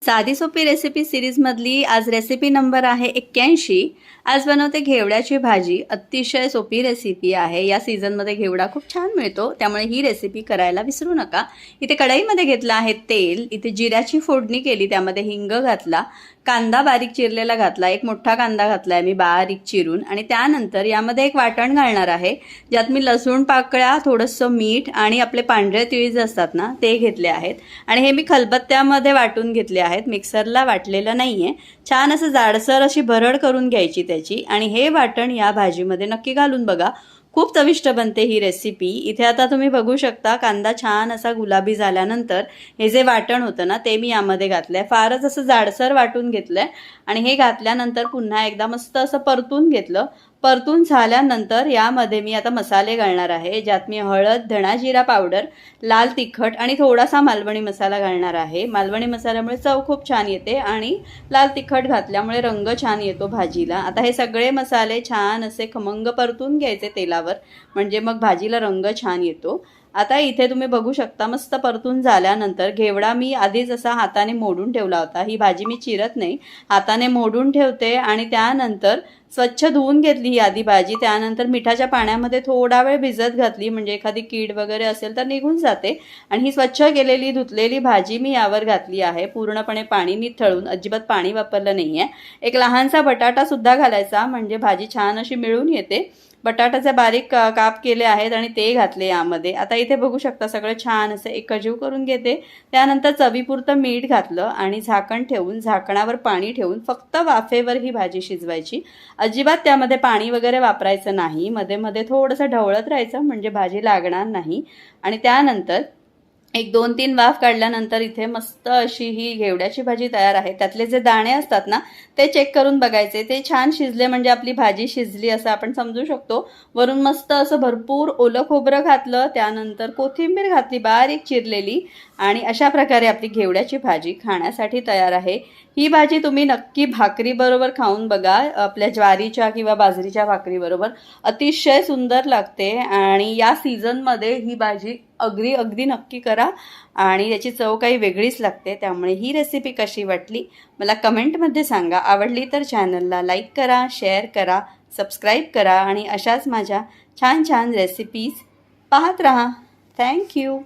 साधी सोपी रेसिपी सिरीजमधली आज रेसिपी नंबर आहे 81। आज बनवते घेवड्याची भाजी। अतिशय सोपी रेसिपी आहे। या सीझनमध्ये घेवडा खूप छान मिळतो, त्यामुळे ही रेसिपी करायला विसरू नका। इथे कढईमध्ये घेतला आहे तेल, इथे जिऱ्याची फोडणी केली, त्यामध्ये हिंग घातला, कांदा बारीक चिरलेला घातला, एक मोठा कांदा घातलाय मी बारीक चिरून, आणि त्यानंतर यामध्ये एक वाटण घालणार आहे, ज्यात मी लसूण पाकळ्या, थोडंसं मीठ आणि आपले पांढरे तिळ जे असतात ना ते घेतले आहेत, आणि हे मी खलबत्त्यामध्ये वाटून घेतले आहेत, मिक्सरला वाटलेलं नाहीये। छान असं जाडसर अशी भरड करून घ्यायची त्याची, आणि हे वाटण या भाजीमध्ये नक्की घालून बघा, खूप चविष्ट बनते ही रेसिपी। इथे आता तुम्ही बघू शकता कांदा छान असा गुलाबी झाल्यानंतर हे जे वाटण होतं ना ते मी यामध्ये घातलंय, फारच असं जाडसर वाटून घेतलंय, आणि हे घातल्यानंतर पुन्हा एकदा मस्त असं परतून घेतलं। परतून झाल्यानंतर यामध्ये मी आता मसाले घालणार आहे, ज्यात मी हळद, धणा जिरा पावडर, लाल तिखट आणि थोडासा मालवणी मसाला घालणार आहे। मालवणी मसाल्यामुळे चव खूप छान येते आणि लाल तिखट घातल्यामुळे रंग छान येतो भाजीला। आता हे सगळे मसाले छान असे खमंग परतून घ्यायचे तेलावर, म्हणजे मग भाजीला रंग छान येतो। आता इथे तुम्ही बघू शकता मस्त परतून झाल्यानंतर घेवडा मी आधीच असा हाताने मोडून ठेवला होता। ही भाजी मी चिरत नाही, हाताने मोडून ठेवते, आणि त्यानंतर स्वच्छ धुवून घेतली ही आधी भाजी, त्यानंतर मिठाच्या पाण्यामध्ये थोडा वेळ भिजत घातली, म्हणजे एखादी कीड वगैरे असेल तर निघून जाते। आणि ही स्वच्छ केलेली धुतलेली भाजी मी यावर घातली आहे, पूर्णपणे पाणी निथळून, अजिबात पाणी वापरलं नाहीये। एक लहानसा बटाटा सुद्धा घालायचा, म्हणजे भाजी छान अशी मिळून येते। बटाट्याचे बारीक काप केले आहेत आणि ते घातले यामध्ये। आता इथे बघू शकता सगळं छान असं एकजीव करून घेते, त्यानंतर चवीपुरतं मीठ घातलं आणि झाकण ठेवून, झाकणावर पाणी ठेवून फक्त वाफेवर ही भाजी शिजवायची। अजिबात त्यामध्ये पाणी वगैरे वापरायचं नाही, मध्ये मध्ये थोडंसं ढवळत राहायचं, म्हणजे भाजी लागणार नाही। आणि त्यानंतर एक 2-3 वाफ काढल्यानंतर इथे मस्त अशी ही घेवड्याची भाजी तयार आहे। त्यातले जे दाणे असतात ना ते चेक करून बघायचे, ते छान शिजले म्हणजे आपली भाजी शिजली असं आपण समजू शकतो। वरून मस्त असं भरपूर ओलं खोबरं घातलं, त्यानंतर कोथिंबीर घातली बारीक चिरलेली, आणि अशा प्रकारे आपली घेवड्याची भाजी खाण्यासाठी तयार आहे। ही भाजी तुम्ही नक्की भाकरी बरोबर खाऊन बघा, आपल्या ज्वारीच्या किंवा बाजरीच्या भाकरी बरोबर अतिशय सुंदर लागते। आणि या सीझनमध्ये ही भाजी अगदी नक्की करा, आणि याची चव काही वेगळीच लागते। त्यामुळे ही रेसिपी कशी वाटली मला कमेंटमध्ये सांगा। आवडली तर चॅनलला लाईक करा, शेअर करा, सबस्क्राईब करा, आणि अशाच माझ्या छान छान रेसिपीज पाहत राहा। थँक्यू।